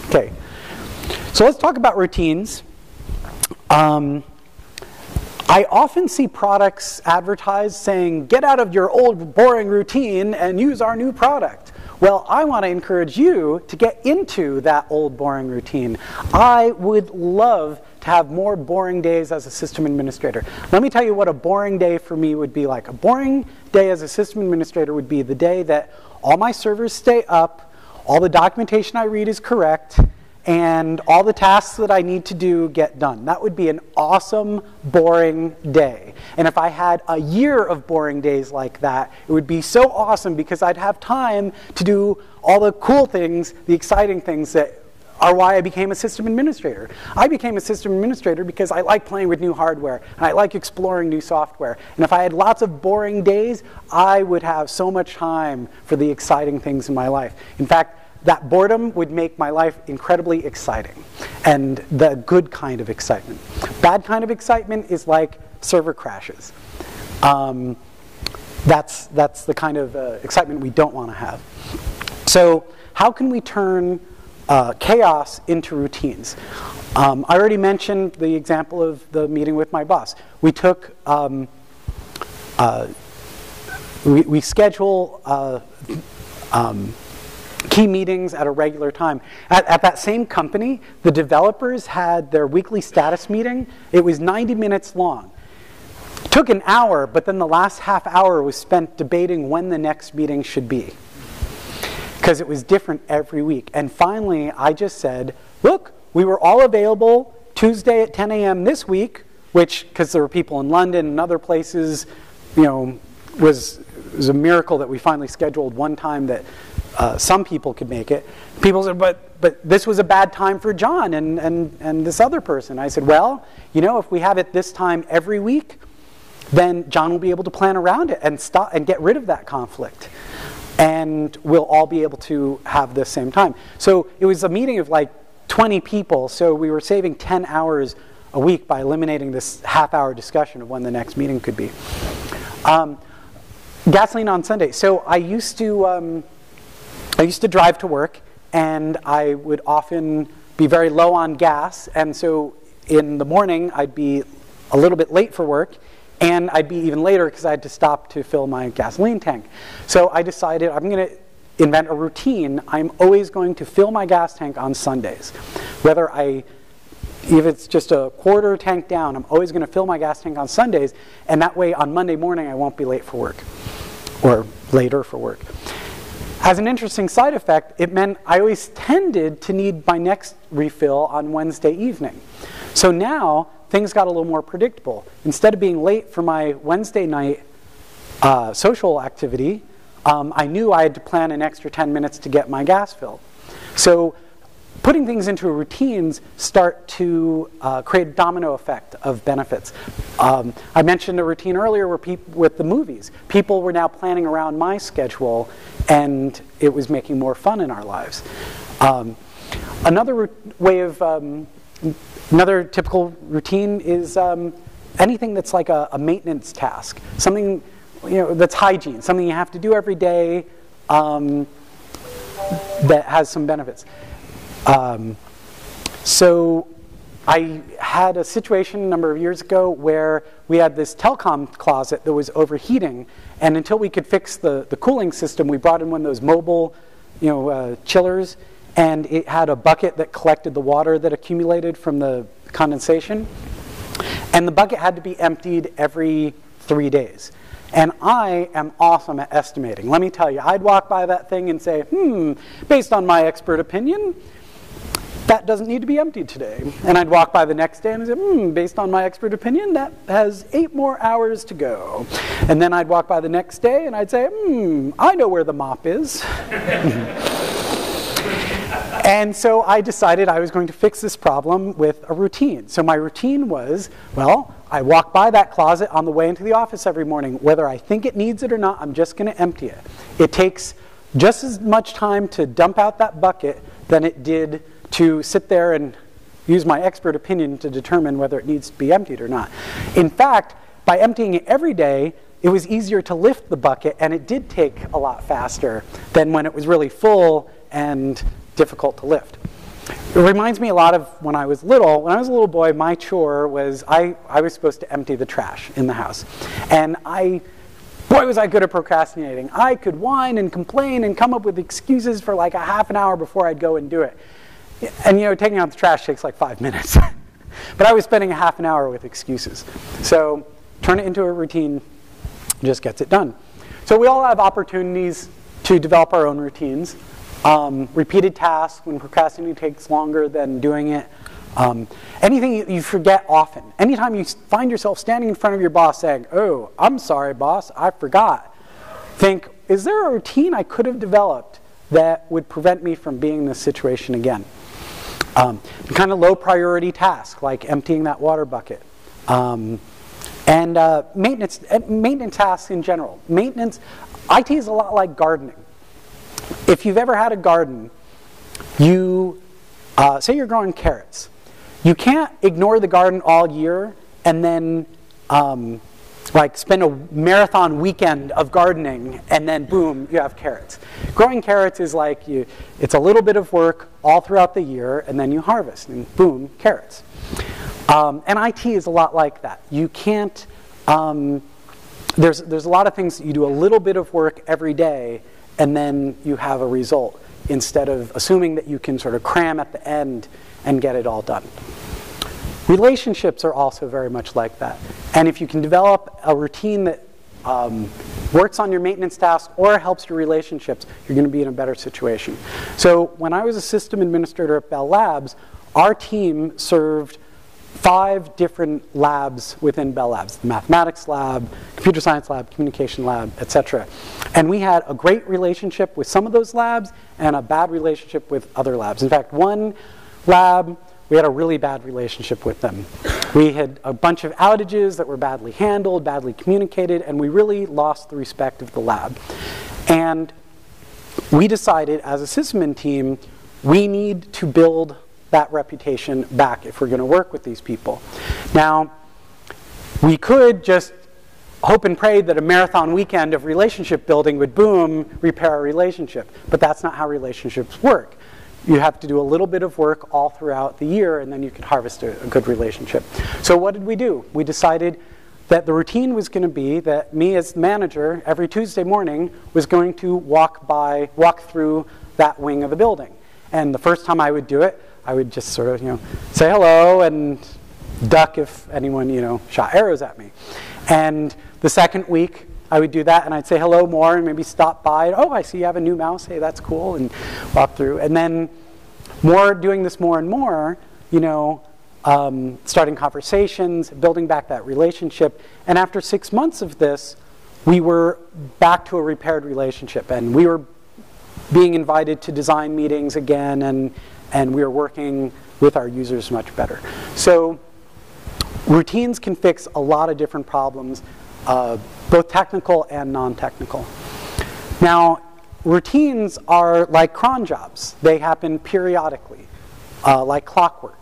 Okay, so let's talk about routines. I often see products advertised saying, get out of your old boring routine and use our new product. Well, I want to encourage you to get into that old boring routine. I would love to have more boring days as a system administrator. Let me tell you what a boring day for me would be like. A boring day as a system administrator would be the day that all my servers stay up, all the documentation I read is correct, and all the tasks that I need to do get done. That would be an awesome, boring day. And if I had a year of boring days like that, it would be so awesome because I'd have time to do all the cool things, the exciting things that are why I became a system administrator. I became a system administrator because I like playing with new hardware, and I like exploring new software. And if I had lots of boring days, I would have so much time for the exciting things in my life. In fact, that boredom would make my life incredibly exciting, and the good kind of excitement. Bad kind of excitement is like server crashes. That's the kind of excitement we don't want to have. So how can we turn chaos into routines? I already mentioned the example of the meeting with my boss. We took, we schedule key meetings at a regular time. At that same company, the developers had their weekly status meeting. It was 90 minutes long. It took an hour, but then the last half hour was spent debating when the next meeting should be, because it was different every week. And finally, I just said, look, we were all available Tuesday at 10 a.m. this week, which, because there were people in London and other places, you know, was a miracle that we finally scheduled one time that some people could make it. People said, but this was a bad time for John and this other person. I said, well, you know, if we have it this time every week, then John will be able to plan around it and stop and get rid of that conflict. And we'll all be able to have the same time. So it was a meeting of like 20 people, so we were saving 10 hours a week by eliminating this half-hour discussion of when the next meeting could be. Gasoline on Sunday. So I used to drive to work, and I would often be very low on gas, and so in the morning I'd be a little bit late for work, and I'd be even later because I had to stop to fill my gasoline tank. So I decided I'm going to invent a routine. I'm always going to fill my gas tank on Sundays. If it's just a quarter tank down, I'm always going to fill my gas tank on Sundays, and that way on Monday morning I won't be late for work, or later for work. As an interesting side effect, it meant I always tended to need my next refill on Wednesday evening. So now, things got a little more predictable. Instead of being late for my Wednesday night social activity, I knew I had to plan an extra 10 minutes to get my gas filled. So putting things into routines start to create a domino effect of benefits. I mentioned a routine earlier with the movies. People were now planning around my schedule, and it was making more fun in our lives. Another typical routine is anything that's like a maintenance task, something that's hygiene, something you have to do every day that has some benefits. So I had a situation a number of years ago where we had this telecom closet that was overheating, and until we could fix the cooling system, we brought in one of those mobile chillers, and it had a bucket that collected the water that accumulated from the condensation, and the bucket had to be emptied every 3 days. And I am awesome at estimating. Let me tell you, I'd walk by that thing and say, based on my expert opinion, that doesn't need to be emptied today. And I'd walk by the next day and say, based on my expert opinion, that has 8 more hours to go. And then I'd walk by the next day and I'd say, I know where the mop is. And so I decided I was going to fix this problem with a routine. So my routine was, well, I walk by that closet on the way into the office every morning. Whether I think it needs it or not, I'm just going to empty it. It takes just as much time to dump out that bucket than it did to sit there and use my expert opinion to determine whether it needs to be emptied or not. In fact, by emptying it every day, it was easier to lift the bucket, and it did take a lot faster than when it was really full and difficult to lift. It reminds me a lot of when I was little. When I was a little boy, my chore was I was supposed to empty the trash in the house. And boy, was I good at procrastinating. I could whine and complain and come up with excuses for like a half an hour before I'd go and do it. And taking out the trash takes like 5 minutes. But I was spending a half an hour with excuses. So turn it into a routine, just gets it done. So we all have opportunities to develop our own routines. Repeated tasks when procrastinating takes longer than doing it. Anything you forget often. Anytime you find yourself standing in front of your boss saying, "Oh, I'm sorry, boss, I forgot." Think, is there a routine I could have developed that would prevent me from being in this situation again? Kind of low priority tasks like emptying that water bucket. And maintenance tasks in general. Maintenance, IT is a lot like gardening. If you've ever had a garden, say you're growing carrots. You can't ignore the garden all year and then spend a marathon weekend of gardening and then boom, you have carrots. Growing carrots is like it's a little bit of work all throughout the year and then you harvest and boom, carrots. And IT is a lot like that. You can't, there's a lot of things that you do a little bit of work every day and then you have a result instead of assuming that you can sort of cram at the end and get it all done. Relationships are also very much like that. And if you can develop a routine that works on your maintenance tasks or helps your relationships, you're going to be in a better situation. So when I was a system administrator at Bell Labs, our team served 5 different labs within Bell Labs: the mathematics lab, computer science lab, communication lab, etc. And we had a great relationship with some of those labs and a bad relationship with other labs. In fact, one lab, we had a really bad relationship with them. We had a bunch of outages that were badly handled, badly communicated, and we really lost the respect of the lab. And we decided as a sysadmin team, we need to build that reputation back if we're going to work with these people. Now, we could just hope and pray that a marathon weekend of relationship building would boom, repair our relationship. But that's not how relationships work. You have to do a little bit of work all throughout the year and then you can harvest a good relationship. So what did we do? We decided that the routine was going to be that me as manager every Tuesday morning was going to walk through that wing of the building. And the first time I would do it, I would just sort of, say hello and duck if anyone, shot arrows at me. And the second week, I would do that, and I'd say hello more and maybe stop by. Oh, I see you have a new mouse. Hey, that's cool, and walk through. And then doing this more and more, starting conversations, building back that relationship. And after 6 months of this, we were back to a repaired relationship, and we were being invited to design meetings again, and we were working with our users much better. So routines can fix a lot of different problems, both technical and non-technical. Now, routines are like cron jobs. They happen periodically, like clockwork.